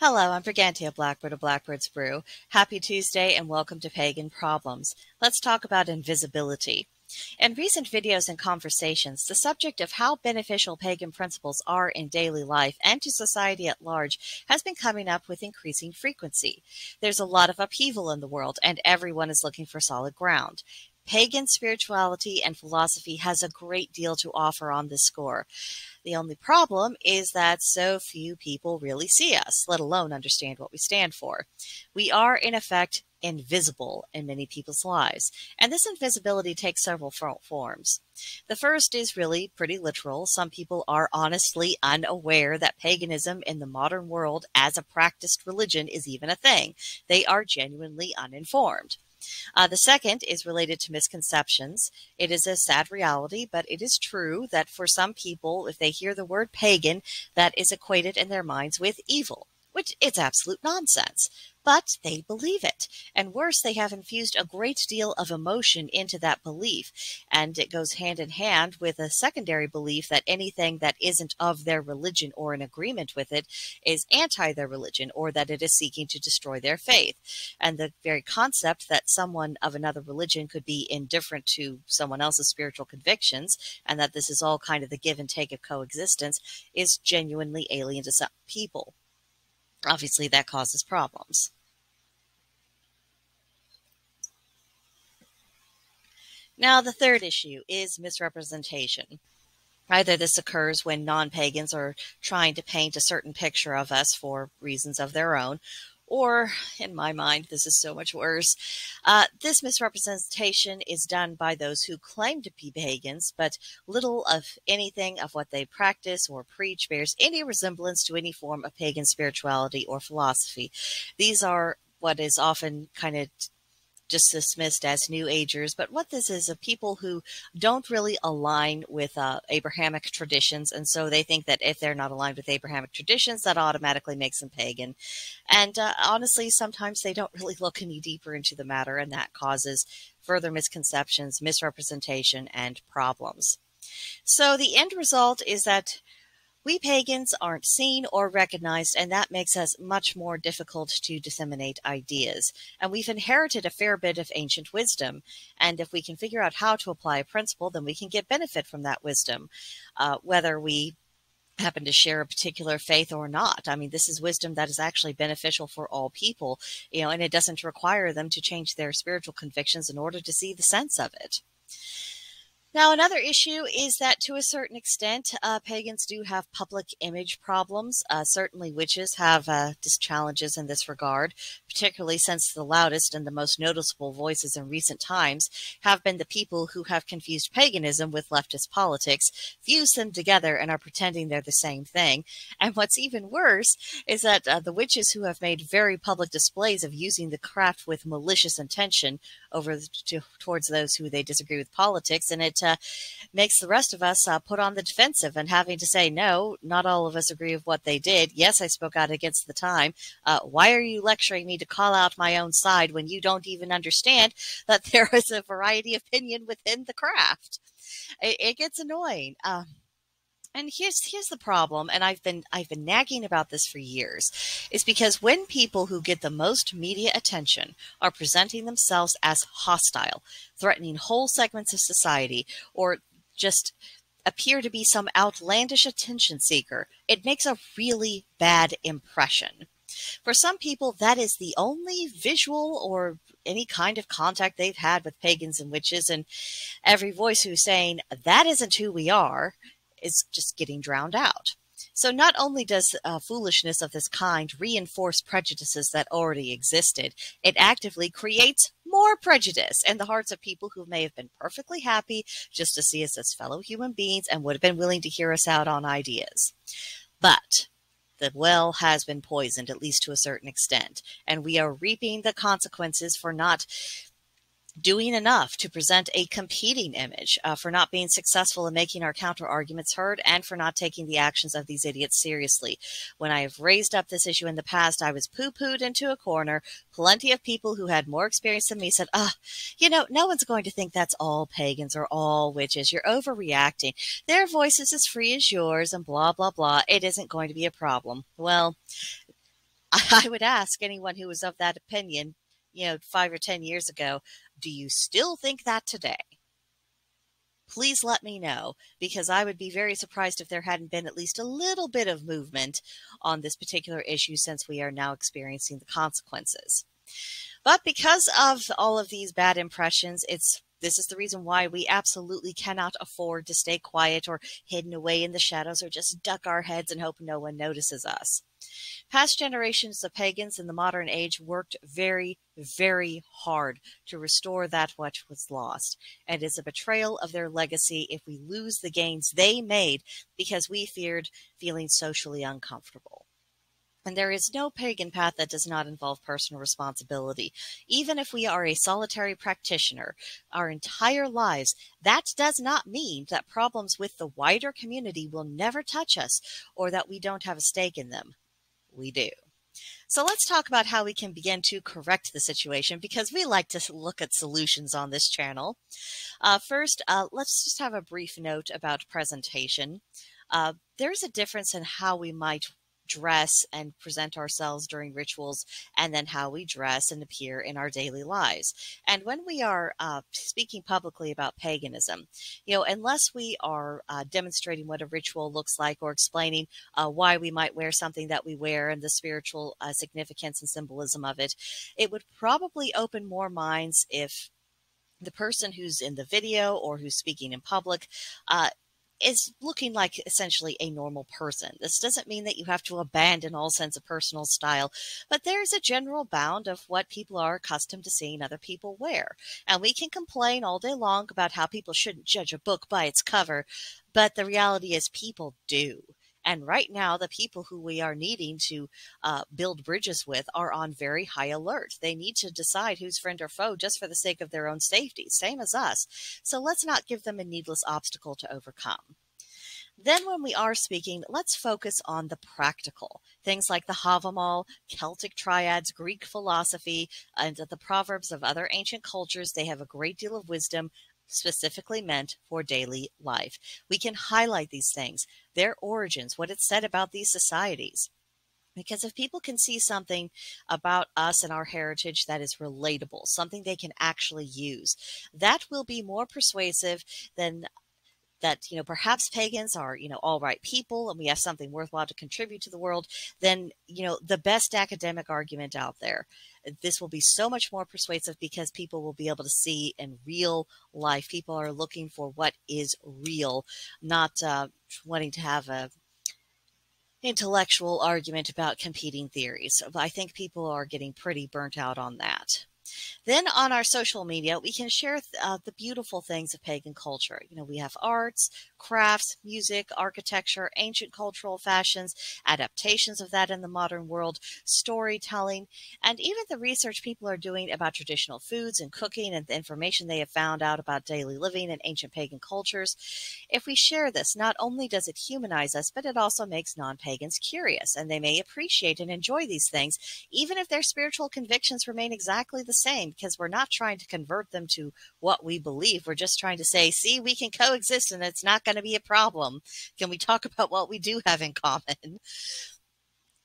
Hello, I'm BrigantiaBlackbird of BlackbirdsBrew. Happy Tuesday and welcome to Pagan Problems. Let's talk about invisibility. In recent videos and conversations, the subject of how beneficial pagan principles are in daily life and to society at large has been coming up with increasing frequency. There's a lot of upheaval in the world and everyone is looking for solid ground. Pagan spirituality and philosophy has a great deal to offer on this score. The only problem is that so few people really see us, let alone understand what we stand for. We are, in effect, invisible in many people's lives, and this invisibility takes several forms. The first is really pretty literal. Some people are honestly unaware that paganism in the modern world as a practiced religion is even a thing. They are genuinely uninformed. The second is related to misconceptions. It is a sad reality, but it is true that for some people, if they hear the word pagan, that is equated in their minds with evil, which is absolute nonsense. But they believe it. And worse, they have infused a great deal of emotion into that belief. And it goes hand in hand with a secondary belief that anything that isn't of their religion or in agreement with it is anti their religion, or that it is seeking to destroy their faith. And the very concept that someone of another religion could be indifferent to someone else's spiritual convictions, and that this is all kind of the give and take of coexistence, is genuinely alien to some people. Obviously, that causes problems. Now, the third issue is misrepresentation. Either this occurs when non-pagans are trying to paint a certain picture of us for reasons of their own, or, in my mind, this is so much worse. This misrepresentation is done by those who claim to be pagans, but little of anything of what they practice or preach bears any resemblance to any form of pagan spirituality or philosophy. These are what is often kind of just dismissed as New Agers, but what this is people who don't really align with Abrahamic traditions, and so they think that if they're not aligned with Abrahamic traditions, that automatically makes them pagan. And honestly, sometimes they don't really look any deeper into the matter, and that causes further misconceptions, misrepresentation, and problems. So the end result is that we pagans aren't seen or recognized, and that makes us much more difficult to disseminate ideas. And we've inherited a fair bit of ancient wisdom, and if we can figure out how to apply a principle, then we can get benefit from that wisdom, whether we happen to share a particular faith or not. I mean, this is wisdom that is actually beneficial for all people, and it doesn't require them to change their spiritual convictions in order to see the sense of it. Now, another issue is that to a certain extent, pagans do have public image problems. Certainly witches have challenges in this regard, particularly since the loudest and the most noticeable voices in recent times have been the people who have confused paganism with leftist politics, fused them together, and are pretending they're the same thing. And what's even worse is that the witches who have made very public displays of using the craft with malicious intention towards those who they disagree with politics, and it makes the rest of us put on the defensive and having to say, no, not all of us agree with what they did. Yes, I spoke out against the time. Why are you lecturing me to call out my own side when you don't even understand that there is a variety of opinion within the craft? It gets annoying. And here's the problem, and I've been nagging about this for years, is because when people who get the most media attention are presenting themselves as hostile, threatening whole segments of society, or just appear to be some outlandish attention seeker, it makes a really bad impression. For some people, that is the only visual or any kind of contact they've had with pagans and witches, and every voice who's saying, that isn't who we are, is just getting drowned out. So not only does foolishness of this kind reinforce prejudices that already existed, it actively creates more prejudice in the hearts of people who may have been perfectly happy just to see us as fellow human beings and would have been willing to hear us out on ideas. But the well has been poisoned, at least to a certain extent, and we are reaping the consequences for not doing enough to present a competing image, for not being successful in making our counter arguments heard, and for not taking the actions of these idiots seriously. When I have raised up this issue in the past, I was poo-pooed into a corner. Plenty of people who had more experience than me said, no one's going to think that's all pagans or all witches. You're overreacting. Their voice is as free as yours and blah, blah, blah. It isn't going to be a problem. Well, I would ask anyone who was of that opinion, 5 or 10 years ago, do you still think that today? Please let me know, because I would be very surprised if there hadn't been at least a little bit of movement on this particular issue since we are now experiencing the consequences. But because of all of these bad impressions, this is the reason why we absolutely cannot afford to stay quiet or hidden away in the shadows or just duck our heads and hope no one notices us. Past generations of pagans in the modern age worked very, very hard to restore that which was lost, and it is a betrayal of their legacy if we lose the gains they made because we feared feeling socially uncomfortable. And there is no pagan path that does not involve personal responsibility. Even if we are a solitary practitioner our entire lives, that does not mean that problems with the wider community will never touch us or that we don't have a stake in them. We do. So let's talk about how we can begin to correct the situation, because we like to look at solutions on this channel. First, let's just have a brief note about presentation. There's a difference in how we might dress and present ourselves during rituals, and then how we dress and appear in our daily lives. And when we are speaking publicly about paganism, unless we are demonstrating what a ritual looks like or explaining why we might wear something that we wear and the spiritual significance and symbolism of it, it would probably open more minds if the person who's in the video or who's speaking in public is looking like essentially a normal person. This doesn't mean that you have to abandon all sense of personal style, but there's a general bound of what people are accustomed to seeing other people wear. And we can complain all day long about how people shouldn't judge a book by its cover, but the reality is people do. And right now, the people who we are needing to build bridges with are on very high alert. They need to decide who's friend or foe just for the sake of their own safety, same as us. So let's not give them a needless obstacle to overcome. Then when we are speaking, let's focus on the practical. Things like the Havamal, Celtic triads, Greek philosophy, and the proverbs of other ancient cultures. They have a great deal of wisdom specifically meant for daily life. We can highlight these things, their origins, what it said about these societies. Because if people can see something about us and our heritage that is relatable, something they can actually use, that will be more persuasive than that, perhaps pagans are, all right people and we have something worthwhile to contribute to the world, then, the best academic argument out there. This will be so much more persuasive because people will be able to see in real life. People are looking for what is real, not wanting to have a intellectual argument about competing theories. I think people are getting pretty burnt out on that. Then on our social media, we can share the beautiful things of pagan culture. We have arts, crafts, music, architecture, ancient cultural fashions, adaptations of that in the modern world, storytelling, and even the research people are doing about traditional foods and cooking and the information they have found out about daily living and ancient pagan cultures. If we share this, not only does it humanize us, but it also makes non-pagans curious, and they may appreciate and enjoy these things, even if their spiritual convictions remain exactly the same, because we're not trying to convert them to what we believe. We're just trying to say, see, we can coexist and it's not going to be a problem. Can we talk about what we do have in common?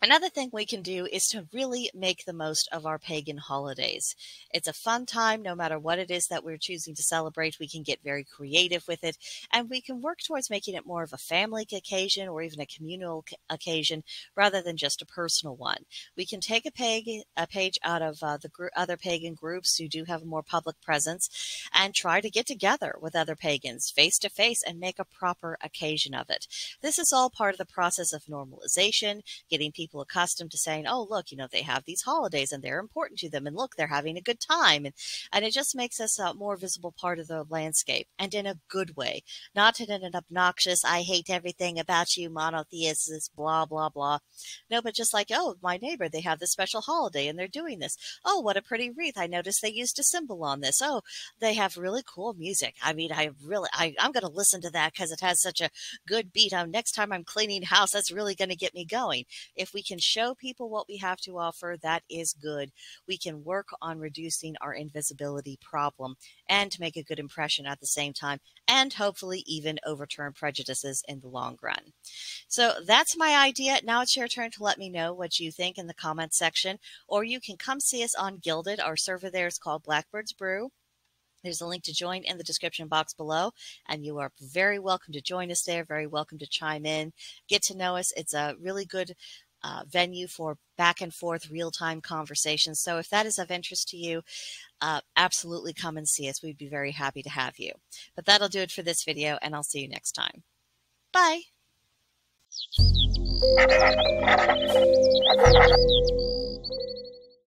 Another thing we can do is to really make the most of our pagan holidays. It's a fun time, no matter what it is that we're choosing to celebrate. We can get very creative with it, and we can work towards making it more of a family occasion or even a communal occasion rather than just a personal one. We can take a page out of other pagan groups who do have a more public presence and try to get together with other pagans face to face and make a proper occasion of it. This is all part of the process of normalization, getting people accustomed to saying, oh, look, they have these holidays and they're important to them. And look, they're having a good time. And it just makes us a more visible part of the landscape, and in a good way, not in an obnoxious, I hate everything about you, monotheists, blah, blah, blah. No, but just like, oh, my neighbor, they have this special holiday and they're doing this. Oh, what a pretty wreath. I noticed they used a symbol on this. Oh, they have really cool music. I mean, I'm going to listen to that because it has such a good beat. Next time I'm cleaning house, that's really going to get me going. If we can show people what we have to offer, that is good. We can work on reducing our invisibility problem and make a good impression at the same time, and hopefully even overturn prejudices in the long run. So that's my idea. Now it's your turn to let me know what you think in the comments section, or you can come see us on Gilded. Our server there is called BlackbirdsBrew. There's a link to join in the description box below, and you are very welcome to join us there, very welcome to chime in, get to know us. It's a really good venue for back and forth real-time conversations. So if that is of interest to you, absolutely come and see us. We'd be very happy to have you. But that'll do it for this video, and I'll see you next time. Bye.